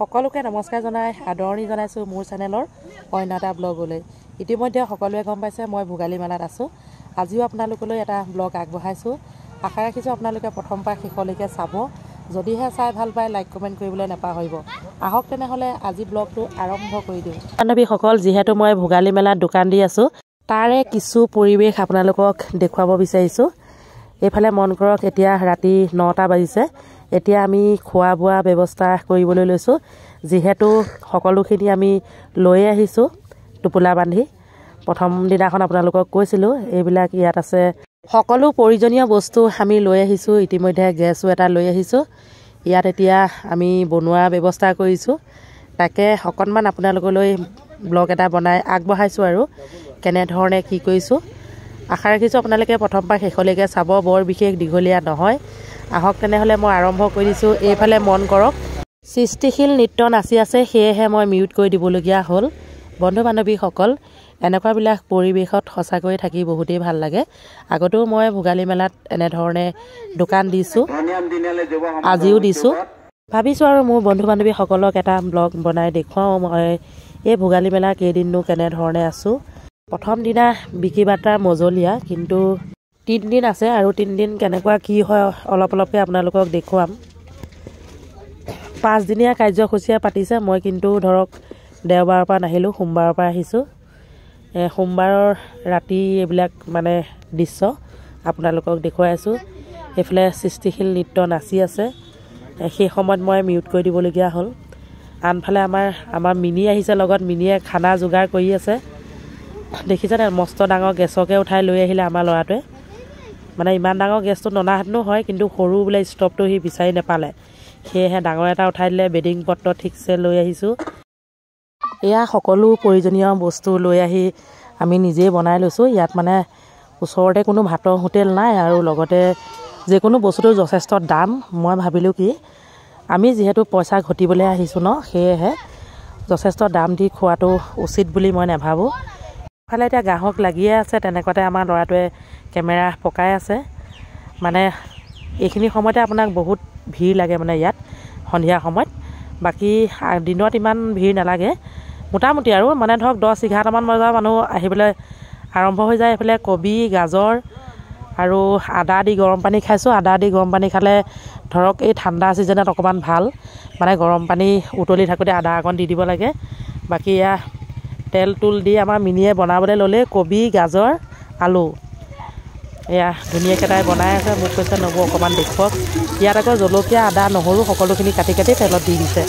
সকলোকে নমস্কাৰ জনাই আদৰণি জনাইছোঁ মোৰ চেনেলৰ অন্য এটা ব্লগলৈ। ইতিমধ্যে সকলোৱে গম পাইছে মই ভোগালী মেলাত আছোঁ। আজিও আপোনালোকলৈ এটা ব্লগ আগবঢ়াইছোঁ। আশা ৰাখিছোঁ আপোনালোকে প্ৰথম পৰা শেষলৈকে চাব। যদিহে চাই ভাল পায় লাইক কমেণ্ট কৰিবলৈ নাপাহৰিব। আহক তেনেহ'লে আজি ব্লগটো আৰম্ভ কৰি দিওঁ। বান্ধৱীসকল, যিহেতু মই ভোগালী মেলাত দোকান দি আছোঁ, তাৰে কিছু পৰিৱেশ আপোনালোকক দেখুৱাব বিচাৰিছোঁ। এইফালে মন কৰক, এতিয়া ৰাতি 9টা বাজিছে। এতিয়া আমি খোৱা বোৱা ব্যৱস্থা কৰিবলৈ লৈছোঁ। যিহেতু সকলোখিনি আমি লৈ আহিছোঁ টোপোলা বান্ধি। প্ৰথম দিনাখন আপোনালোকক কৈছিলোঁ এইবিলাক ইয়াত আছে। সকলো প্ৰয়োজনীয় বস্তু আমি লৈ আহিছোঁ। ইতিমধ্যে গেছো এটা লৈ আহিছোঁ। ইয়াত এতিয়া আমি বনোৱা ব্যৱস্থা কৰিছোঁ। তাকে অকণমান আপোনালোকলৈ ব্লগ এটা বনাই আগবঢ়াইছোঁ আৰু কেনেধৰণে কি কৰিছোঁ। আশা ৰাখিছোঁ আপোনালোকে প্ৰথম পৰা শেষলৈকে চাব। বৰ বিশেষ দীঘলীয়া নহয়। আহক তেনেহ'লে মই আৰম্ভ কৰি দিছোঁ। এইফালে মন কৰক, সৃষ্টিশীল নৃত্য নাচি আছে, সেয়েহে মই মিউট কৰি দিবলগীয়া হ'ল। বন্ধু বান্ধৱীসকল, এনেকুৱাবিলাক পৰিৱেশত সঁচাকৈ থাকি বহুতেই ভাল লাগে। আগতেও মই ভোগালী মেলাত এনেধৰণে দোকান দিছোঁ, আজিও দিছোঁ। ভাবিছোঁ আৰু মোৰ বন্ধু বান্ধৱীসকলক এটা ব্লগ বনাই দেখুৱাওঁ মই এই ভোগালী মেলা কেইদিননো কেনেধৰণে আছোঁ। প্ৰথম দিনা বিক্ৰী বাৰ্তাৰ মজলীয়া, কিন্তু 3 দিন আছে আৰু 3 দিন কেনেকুৱা কি হয় অলপ অলপকৈ আপোনালোকক দেখুৱাম। 5 দিনীয়া কাৰ্যসূচীয়ে পাতিছে। মই কিন্তু ধৰক দেওবাৰৰ পৰা নাহিলোঁ, সোমবাৰৰ পৰা আহিছোঁ। সোমবাৰৰ ৰাতি এইবিলাক মানে দৃশ্য আপোনালোকক দেখুৱাই আছোঁ। এইফালে সৃষ্টিশীল নৃত্য নাচি আছে, সেই সময়ত মই মিউট কৰি দিবলগীয়া হ'ল। আনফালে আমাৰ মিনি আহিছে লগত। মিনিয়ে খানা যোগাৰ কৰি আছে। দেখিছেনে, মস্ত ডাঙৰ গেছকে উঠাই লৈ আহিলে আমাৰ ল'ৰাটোৱে। মানে ইমান ডাঙৰ গেছটো ননাহেঁতেনো হয়, কিন্তু সৰু বোলে ষ্টভটো সি বিচাৰি নাপালে, সেয়েহে ডাঙৰ এটা উঠাই দিলে। বেডিং পত্ৰ ঠিকছে লৈ আহিছোঁ। এয়া সকলো প্ৰয়োজনীয় বস্তু লৈ আহি আমি নিজেই বনাই লৈছোঁ। ইয়াত মানে ওচৰতে কোনো ভাতৰ হোটেল নাই আৰু লগতে যিকোনো বস্তুটো যথেষ্ট দাম। মই ভাবিলোঁ কি, আমি যিহেতু পইচা ঘটিবলৈ আহিছোঁ ন, সেয়েহে যথেষ্ট দাম দি খোৱাটো উচিত বুলি মই নাভাবোঁ। ইফালে এতিয়া গ্ৰাহক লাগিয়ে আছে। তেনেকুৱাতে আমাৰ ল'ৰাটোৱে কেমেৰা পকাই আছে। মানে এইখিনি সময়তে আপোনাক বহুত ভিৰ লাগে মানে ইয়াত সন্ধিয়া সময়ত। বাকী দিনত ইমান ভিৰ নালাগে, মোটামুটি আৰু মানে ধৰক 10-11টামান বজাৰ মানুহ আহিবলৈ আৰম্ভ হৈ যায়। এইফালে কবি, গাজৰ আৰু আদা দি গৰম পানী খাইছোঁ। আদা দি গৰম পানী খালে ধৰক এই ঠাণ্ডা ছিজনত অকণমান ভাল, মানে গৰম পানী উতলি থাকোঁতে আদা অকণ দি দিব লাগে। বাকী এয়া তেল তুল দি আমাৰ মিনিয়ে বনাবলৈ ল'লে। কবি, গাজৰ, আলু এয়া ধুনীয়াকৈ তাই বনাই আছে। মোক কৈছে নবৌ অকণমান দেখুৱাওক। ইয়াত আকৌ জলকীয়া, আদা, নহৰু সকলোখিনি কাটি কাটি তেলত দি দিছে।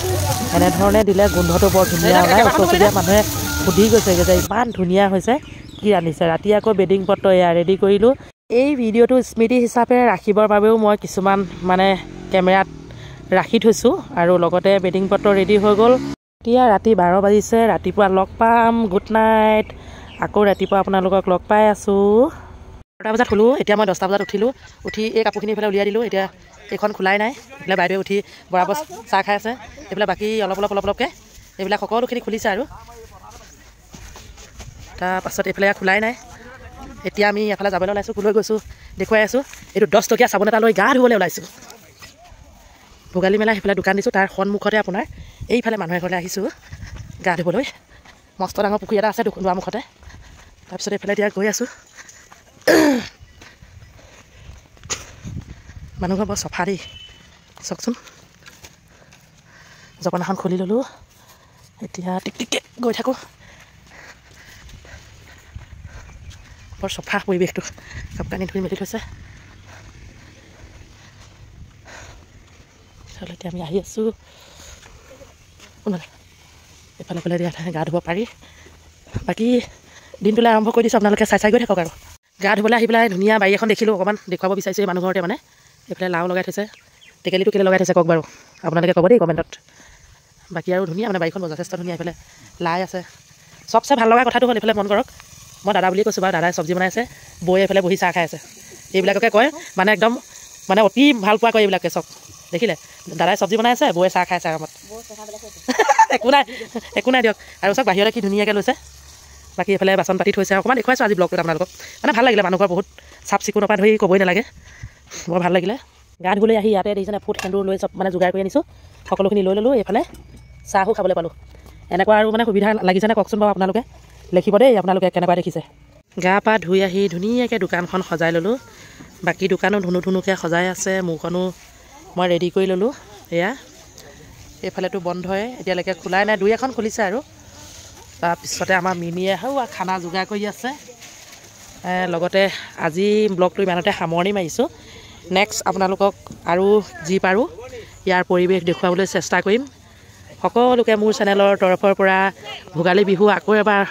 এনেধৰণে দিলে গোন্ধটো বৰ ধুনীয়া ওলায়। ওচৰ চুবুৰীয়া মানুহে সুধি গৈছেগৈ যে ইমান ধুনীয়া হৈছে, কি ৰান্ধিছে। ৰাতি আকৌ বেডিং পত্ৰ এয়া ৰেডি কৰিলোঁ। এই ভিডিঅ'টো স্মৃতি হিচাপে ৰাখিবৰ বাবেও মই কিছুমান মানে কেমেৰাত ৰাখি থৈছোঁ আৰু লগতে বেডিং পত্ৰ ৰেডি হৈ গ'ল। এতিয়া ৰাতি 12 বাজিছে। ৰাতিপুৱা লগ পাম। Good night. আকৌ ৰাতিপুৱা আপোনালোকক লগ পাই আছোঁ। 12টা বজাত শুলোঁ। এতিয়া মই 10টা বজাত উঠিলোঁ। উঠি এই কাপোৰখিনি এইফালে উলিয়াই দিলোঁ। এতিয়া এইখন খোলাই নাই। এইফালে বাইদেৱে উঠি বৰাবৰ চাহ খাই আছে। এইফালে বাকী অলপকৈ এইবিলাক সকলোখিনি খুলিছে আৰু তাৰপাছত এইফালে খোলাই নাই। এতিয়া আমি এফালে যাবলৈ ওলাইছোঁ। ক'লৈ গৈছোঁ দেখুৱাই আছোঁ। এইটো 10 টকীয়া চাবোন এটা লৈ গা ধুবলৈ ওলাইছোঁ। ভোগালী মেলা সেইফালে দোকান দিছোঁ, তাৰ সন্মুখতে আপোনাৰ এইফালে মানুহ এঘৰলৈ আহিছোঁ গা ধুবলৈ। মস্ত ডাঙৰ পুখুৰী এটা আছে দুৱাৰমুখতে। তাৰপিছত এইফালে এতিয়া গৈ আছোঁ। মানুহঘৰ বৰ চফা দেই, চাওকচোন। জপনাখন খুলি ল'লোঁ। এতিয়া টিকটিককৈ গৈ থাকোঁ। বৰ চফা পৰিৱেশটো, কাপোৰ কানি ধুই মেলি থৈছে। এতিয়া আমি আহি আছোঁ। এইফালে গা ধুব পাৰি। বাকী দিনটোলৈ আৰম্ভ কৰি দিছোঁ। আপোনালোকে চাই গৈ থাকক আৰু। গা ধুবলৈ আহি পেলাই ধুনীয়া বাৰী এখন দেখিলোঁ, অকণমান দেখুৱাব বিচাৰিছোঁ এই মানুহ ঘৰতে। মানে এইফালে লাও লগাই থৈছে। টেকেলিটো কেলৈ লগাই থৈছে কওক বাৰু, আপোনালোকে ক'ব দেই কমেণ্টত। বাকী আৰু ধুনীয়া মানে বাৰীখন যথেষ্ট ধুনীয়া। এইফালে লাই আছে। চবচে ভাল লগা কথাটো হ'ল এইফালে মন কৰক, মই দাদা বুলি কৈছোঁ বাৰু, দাদাই চব্জি বনাই আছে, বৌয়ে এইফালে বহি চাহ খাই আছে। এইবিলাককে কয় মানে একদম মানে অতি ভাল পোৱা কয় এইবিলাকে। চব দেখিলে, দাদাই চব্জি বনাই আছে, বৌয়ে চাহ খাই আছে আৰামত। একো নাই দিয়ক। আৰু চব বাহিৰতে কি ধুনীয়াকৈ লৈছে। বাকী এইফালে বাচন পাতি থৈছে। অকণমান দেখুৱাইছোঁ আজি ব্লগটোত আপোনালোকক। মানে ভাল লাগিলে, মানুহঘৰ বহুত চাফ চিকুণৰ পৰা ধৰি ক'বই নালাগে, বৰ ভাল লাগিলে। গা ধুবলৈ আহি ইয়াতে দেখিছেনে ফুট সেন্দুৰ লৈ চব মানে যোগাৰ কৰি আনিছোঁ। সকলোখিনি লৈ ল'লোঁ। এইফালে চাহো খাবলৈ পালোঁ। এনেকুৱা আৰু মানে সুবিধা লাগিছেনে কওকচোন বাৰু আপোনালোকে? লিখিব দেই আপোনালোকে কেনেকুৱা দেখিছে। গা পা ধুই আহি ধুনীয়াকৈ দোকানখন সজাই ল'লোঁ। বাকী দোকানো ধুনুকৈ সজাই আছে। মোৰখনো মই ৰেডি কৰি ল'লোঁ। এয়া এইফালেতো বন্ধই, এতিয়ালৈকে খোলাই নাই, 2 এখন খুলিছে আৰু। তাৰপিছতে আমাৰ মিমিয়ে খানা যোগাৰ কৰি আছে। লগতে আজি ব্লগটো ইমানতে সামৰণি মাৰিছোঁ। নেক্সট আপোনালোকক আৰু যি পাৰোঁ ইয়াৰ পৰিৱেশ দেখুৱাবলৈ চেষ্টা কৰিম। সকলোকে মোৰ চেনেলৰ তৰফৰ পৰা ভোগালী বিহু আকৌ এবাৰ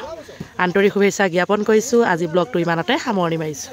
আন্তৰিক শুভেচ্ছা জ্ঞাপন কৰিছোঁ। আজি ব্লগটো ইমানতে সামৰণি মাৰিছোঁ।